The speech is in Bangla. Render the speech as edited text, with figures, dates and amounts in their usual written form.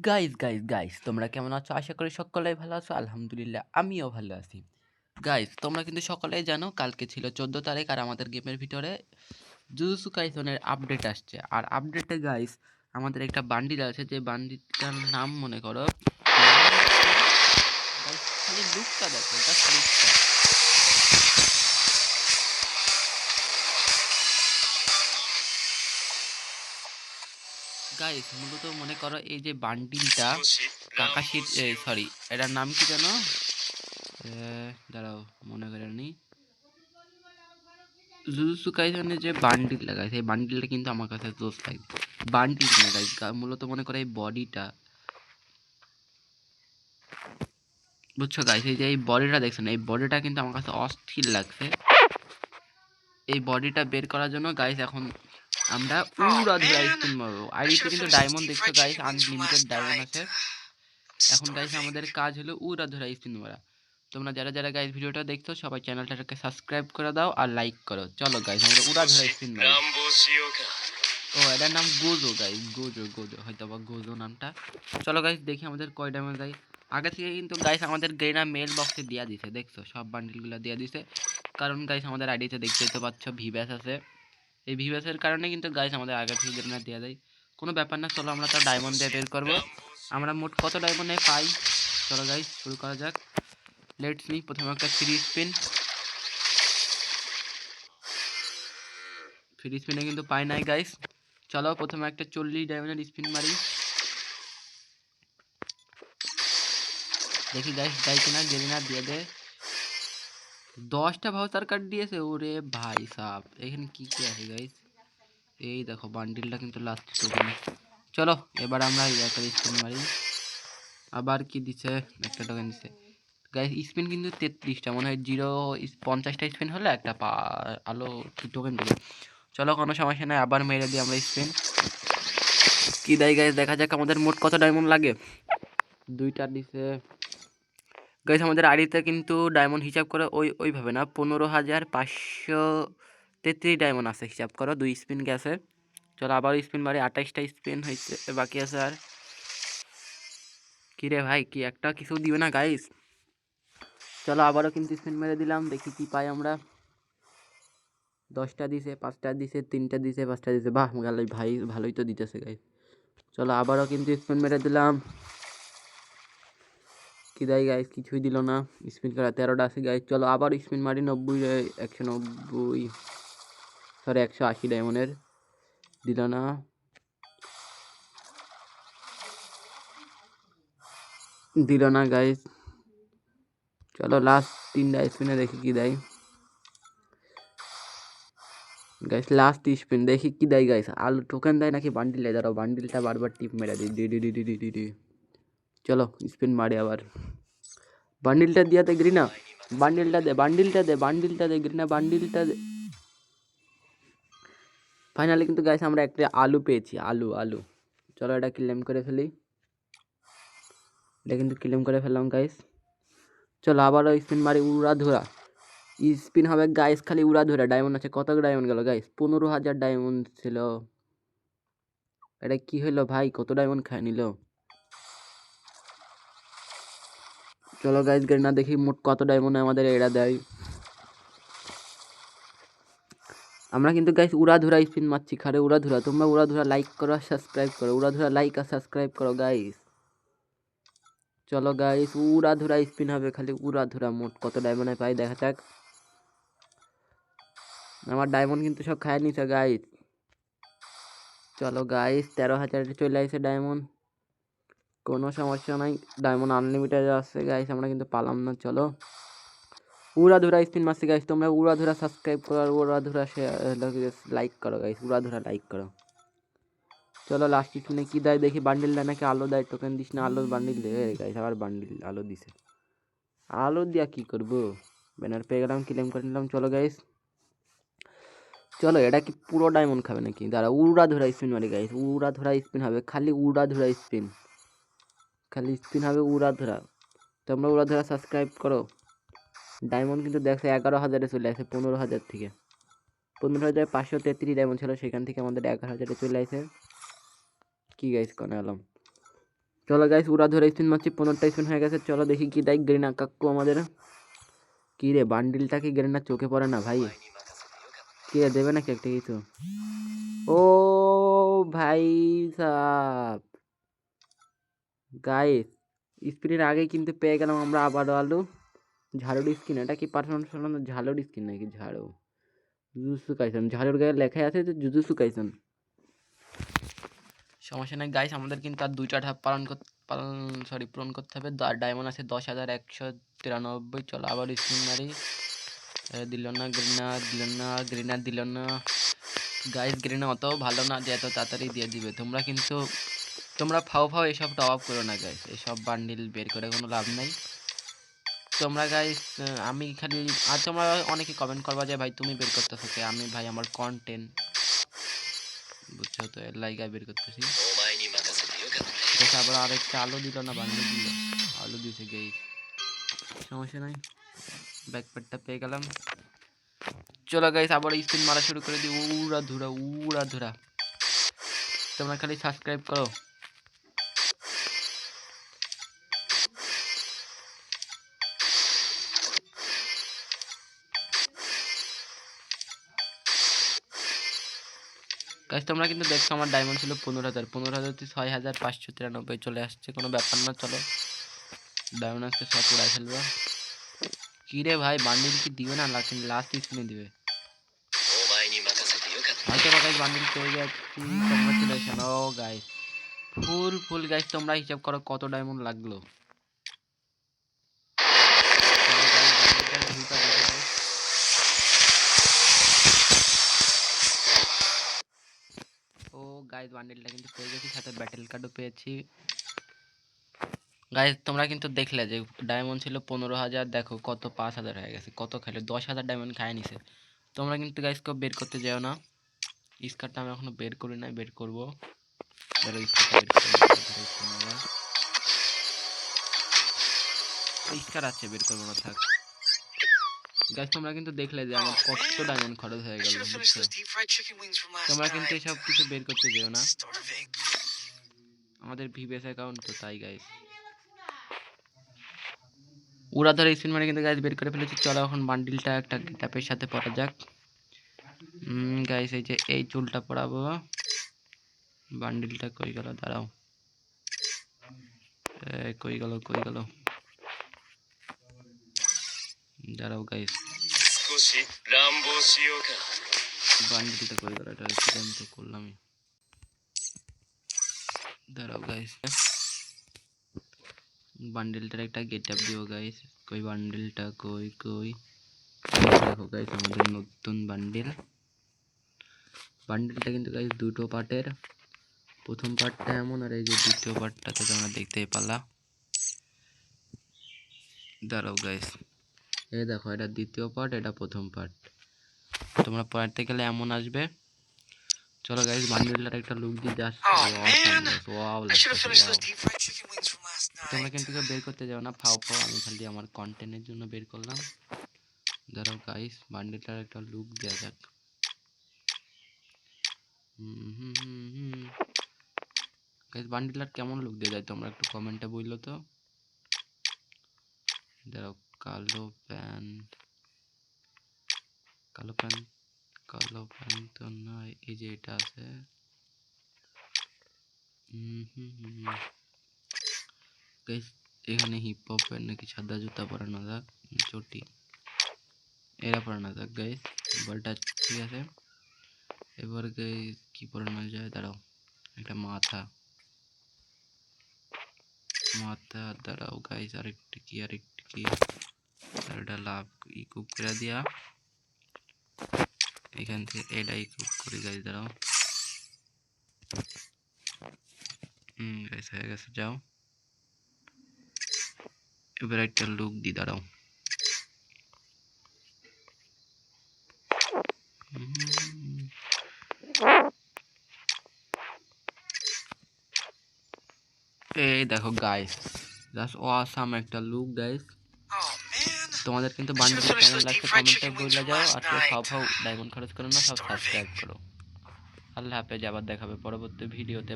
গাইস তোমরা কেমন আছো? আশা করি সকলেই ভালো আছো। আলহামদুলিল্লাহ আমিও ভালো আছি। গাইস তোমরা কিন্তু সকলেই জানো কালকে ছিল 14 তারিখ আর আমাদের গেমের ভিতরে জুজুৎসু কাইসেনের আপডেট আসছে। আর আপডেটে গাইস আমাদের একটা বান্ডিল আছে, যে বান্ডিলটার নাম মনে করো গাইস, খালি লুকটা দেখো, জাস্ট লুকটা। গাইস মূলত মনে করো এই যে বান্ডিলটা কাকাশির, সরি এটার নাম কি জানো? দাঁড়াও মনে করে নি। জুজুৎসু কাইসেনের যে বান্ডিল লাগায় সেই বান্ডিলটা কিন্তু আমার কাছে জোস লাগে। বান্ডিল না গাইস, মূলত মনে করে এই বডিটা, বুঝছো গাইস? এই যে এই বডিটা দেখছেন, এই বডিটা কিন্তু আমার কাছে অস্থির লাগছে। এই বডিটা বের করার জন্য গাইস এখন আমরা উড়াধুরা স্পিন মারবো। আইডিতে কিন্তু ডায়মন্ড দেখছো গাইস, আনলিমিটেড ডায়মন্ড আছে। এখন গাইস আমাদের কাজ হলো উড়াধুরা স্পিন মারা। তোমরা যারা যারা গাইস ভিডিওটা দেখছো সবাই চ্যানেলটাকে সাবস্ক্রাইব করে দাও আর লাইক করো। চলো গাইস আমরা উড়াধুরা স্পিন মারি। ও এটার নাম গোজো গাইস, গোজো গোজো, হয়তো বা গোজো নামটা। চলো গাইস দেখি আমাদের কয় ডায়মন্ড যায়। আগে থেকে কিন্তু গাইস আমাদের গ্রেনা মেল বক্সে দিয়া দিছে, দেখছো সব বান্ডিলগুলো দিয়া দিছে। কারণ গাইস আমাদের আইডিতে দেখতেই তো পাচ্ছ ভিভ্যাস আছে। এই ভিভ্যাসের কারণে কিন্তু গাইস আমাদের আগে থেকে গ্রেনা দিয়ে দেয়। কোনো ব্যাপার না, চলো আমরা তার ডায়মন্ড দিয়ে বের করবো। আমরা মোট কত ডায়মন্ডে পাই চলো গাইস শুরু করা যাক। লেটস মি প্রথমে একটা ফ্রি স্পিনে কিন্তু পাই নাই গাইস। চলো প্রথমে একটা 40 ডায়মন্ডের স্পিন মারি, দেখি গাইস যাই কিনা। গেরিনা দিয়ে দে, 10টা ভাউচার কার্ড দিয়েছে। ওরে ভাই সাব, এখানে কি কি আছে গাইস? এই দেখো বান্ডিলটা কিন্তু লাস্ট টোকেন। চলো এবার আমরা একটা স্পিন মারি। আবার কি দিছে? একটা টোকেন দিছে গাইস। স্পিন কিন্তু 33টা, মনে হয় 50টা স্পিন হলে একটা আলো কি টোকেন দিবে। চলো কোনো সমস্যা নাই, আবার মেরে দিই আমরা স্পিন। কি দেয় গাইস দেখা যাক আমাদের মোট কত ডায়মন্ড লাগে। 2টা দিছে গাইস। আমাদের আইডিতে কিন্তু ডায়মন্ড হিসাব করে ওইভাবে না, 15,533 ডায়মন্ড আছে হিসাব করো। 2 স্পিন গেছে। চলো আবার স্পিন মারি, 28টা স্পিন হয়েছে, বাকি আছে আর। কিরে ভাই কি একটা কিছু দিবে না গাইস? চলো আবারও কিন্তু স্পিন মেরে দিলাম, দেখি কি পাই আমরা। 10টা দিছে, 5টা দিছে, 3টা দিছে, 5টা দিছে। বাহ গালাই ভাই ভালোই তো দিতেছে গাইস। চলো আবারও কিন্তু স্পিন মেরে দিলাম, কি দেয় গাইস? কিছুই দিল না। স্পিন করা 13টা আছে গাইস। চলো আবার স্পিন মারি 190 সরি 180 ডায়মন্ডের, দিল না। দিল না গাইস। চলো লাস্ট 3টা স্পিনে দেখি কি দেয় গাইস। লাস্ট স্পিন দেখি কি দেয় গাইস। আলু টোকেন দেয় নাকি বান্ডিল দেয়? দাঁড়াও বান্ডিলটা বারবার টিপ মেরে দিই, ডি। চলো স্পিন মারি আবার। বান্ডিলটা দিয়া দে গ্রিনা, বান্ডিলটা দে গ্রিনা, বান্ডিলটা দে। ফাইনালি কিন্তু গাইস আমরা একটা আলু পেয়েছি, আলু। চলো এটা ক্লেম করে ফেলি, এটা কিন্তু ক্লেম করে ফেললাম গাইস। চলো আবারও স্পিন মারি, উড়াধুরা স্পিন হবে গাইস, খালি উড়াধুরা। ডায়মন্ড আছে কত ডায়মন্ড গেল গাইস? 15,000 ডায়মন্ড ছিল। এটা কি হলো ভাই, কত ডায়মন্ড খায় নিল? চলো গাইস না দেখি মোট কত ডায়মন্ড আমাদের এরা দেয়। আমরা কিন্তু গাইস উড়াধুরা স্পিন মারছি, খারে উড়াধুরা। তোমরা উড়াধুরা লাইক করো আর সাবস্ক্রাইব করো, উড়াধুরা লাইক আর সাবস্ক্রাইব করো গাইস। চলো গাইস উড়াধুরা স্পিন হবে, খালি উড়াধুরা। মোট কত ডায়মন্ড পাই দেখা যাক। আমার ডায়মন্ড কিন্তু সব খায় নিছে গাইস। চলো গাইস 13,000 চলে আসে ডায়মন্ড, কোনো সমস্যা নাই। ডায়মন্ড আনলিমিটেড আছে গাইস, আমরা কিন্তু পালাম না। চলো উড়াধুরা স্পিন মারছি গাইস। তোমরা উড়াধুরা সাবস্ক্রাইব করো আর উড়াধুরা লাইক করো গাইস, উড়াধুরা লাইক করো। চলো লাস্ট স্পিনে কি দেয় দেখি। বান্ডিল দেয় নাকি আলো দেয়? টোকেন দিস না, আলো বান্ডিল দে গাইস। আবার বান্ডিল আলো দিছে, আলো দিয়া কি করবো? ব্যানার পেয়ে গেলাম, ক্লেম করে নিলাম। চলো গাইস চলো, এটা কি পুরো ডায়মন্ড খাবে নাকি? দাঁড়া উড়াধুরা স্পিন মারি গাইস, উড়াধুরা স্পিন হবে, খালি উড়াধুরা স্পিন, খালি স্পিন হবে উড়াধুরা। তোমরা উড়াধুরা সাবস্ক্রাইব করো। ডায়মন্ড কিন্তু দেখছো 11,000-এ চলে আসে 15,000 থেকে। 15,533 ডায়মন্ড ছিল, সেখান থেকে আমাদের 11,000-এ চলে আসে। কি গাইস কোন আলম, চলো গাইস উড়া ধরে স্পিন মারছি, 15টা স্পিন হয়ে গেছে। চলো দেখি কি দেয় গ্রিনা কাকু আমাদের। কি রে বান্ডিলটা কি গ্রিনার চোখে পড়ে না ভাই? কি রে দেবে নাকি একটা কিছু? ও ভাই সাব গাইস, স্পিনের আগে কিন্তু পেয়ে গেলাম আমরা আবারও আলু ঝাড়ুর স্কিন। এটা কি পাঠানো ঝাড়ুর স্কিন নাকি? ঝাড়ু জুজুৎসু কাইসেন, ঝাড়ুর গায়ে লেখা আছে যে জুজুৎসু কাইসেন। সমস্যা নাই গাইস, আমাদের কিন্তু আর 2টা ধাপ পূরণ করতে হবে। ডায়মন্ড আছে 10,193। চলো আবার স্পিন মারি। দিল না গ্রিনা, দিল না গ্রিনা, দিল না গাইস। গ্রিনা অত ভালো না যে এত তাড়াতাড়ি দিয়ে দিবে। তোমরা ফাও এসব টপ আপ করো না গাইস, এসব বান্ডিল বের করে কোনো লাভ নাই। তোমরা গাইস আমি খালি আর তোমরা অনেকে কমেন্ট করবা যে ভাই তুমি বের করতেছো কে? আমি ভাই আমার কন্টেন্ট বুঝছো তো, এর লাইগা বের করতেছি। আবার আরেকটা আলো দিল না, বান্ডিল দিল, আলো দিয়েছে গাইস। সমস্যা নাই, ব্যাকপ্যাকটা পেয়ে গেলাম। চলো গাইস আবার স্পিন মারা শুরু করে দিই। উড়া ধুরা। তোমরা খালি সাবস্ক্রাইব করো। গাইস তোমরা কিন্তু দেখছো আমার ডায়মন্ড ছিল 15,000 থেকে 6,593 চলে আসছে, কোনো ব্যাপার না। চলো ডায়মন্ড আজকে সব উড়াই ফেলবো। কি রে ভাই বান্ডিল কি দিবে না? লাস্ট স্পিনে দিবে হয়তো বা গাইস। বান্ডিল পেয়ে গেছি, কংগ্রাচুলেশন। ও গাইস ফুল গাইস, তোমরা হিসাব করো কত ডায়মন্ড লাগলো। ও গাইস বান্ডিলটা কিন্তু পেয়ে গেছি, সাথে ব্যাটেল কার্ডও পেয়েছি। গাইস তোমরা কিন্তু দেখলে যে ডায়মন্ড ছিল 15,000, দেখো কত 5,000 হয়ে গেছে। কত খেলে 10,000 ডায়মন্ড খায় নিছে। তোমরা কিন্তু গাইস কেউ বের করতে যাও না। স্কারটা আমি এখনো বের করি নাই, বের করবো। স্কার আছে, বের করবো না থাক। গাইস তোমরা কিন্তু দেখলে যে আমার কত ডায়মন্ড খরচ হয়ে গেল। তোমরা কিন্তু এসব কিছু বের করতে যেও না, আমাদের ভিবেস অ্যাকাউন্ট তো, তাই গাইস। উড়া ধরে স্পিন মারে কিন্তু গাইস বের করে ফেলেছি। চলো এখন বান্ডিলটা একটা গেটআপের সাথে পরা যাক। গাইস এই যে এই চুলটা পরাবো। বান্ডিলটা কই গেল? দাঁড়াও, কই গেল দাঁড়াও গাইস, বান্ডিলটা কই গেল? এটা সেকেন্ড তো করলামই, দাঁড়াও গাইস। বান্ডিলটার একটা গেটআপ দিও গাইস। কই বান্ডিলটা কই? দেখো গাইস আমাদের নতুন বান্ডিলটা কিন্তু গাইস 2টো পার্টের। প্রথম পার্টটা এমন, আর এই যে দ্বিতীয় পার্টটাতে তোমরা দেখতেই পালা। দাঁড়াও গাইস, এই দেখো এটা দ্বিতীয় পার্ট, এটা প্রথম পার্ট। তোমরা পড়তে গেলে এমন আসবে। চলো গাইস বান্ডিলটার একটা লুক দিয়ে জাস্ট ওয়াও লাগছে। তোমরা কিন্তু কেউ বের করতে যাও না, ফাও আমি খালি আমার কন্টেন্টের জন্য বের করলাম। দাঁড়াও গাইস বান্ডিলটার একটা লুক দেওয়া যাক। গাইস বান্ডিলটার কেমন লুক দেওয়া যায় তোমরা একটু কমেন্টে বললো তো। দাঁড়াও, কালো প্যান্ট তো নয়, এই যে এটা আছে। গাইস এখানে হিপ হপের নাকি সাদা জুতা পরানো যাক, চটি এরা পরানো যাক গাইস। বলটা ঠিক আছে। এবার গাইস কি পরানো যায়? দাঁড়াও, একটা মাথা, দাঁড়াও গাইস আরেকটা কি এটা লাভ ইকুপ করে দিয়া এখান থেকে এটা ইকুপ করি গাইস। দাঁড়াও, গাইস হয়ে গেছে, যাও এবার একটা লুক দি। দাঁড়াও, এই দেখো গাইস জাস্ট অসাম একটা লুক গাইস। তোমাদের কিন্তু বান্ডিলটা কেমন লাগছে কমেন্টে বলে যাও। আর কেউ ফাও ডায়মন্ড খরচ করো না, সব সাবস্ক্রাইব করো। আল্লাহ হাফেজ, আবার দেখাবে পরবর্তী ভিডিওতে।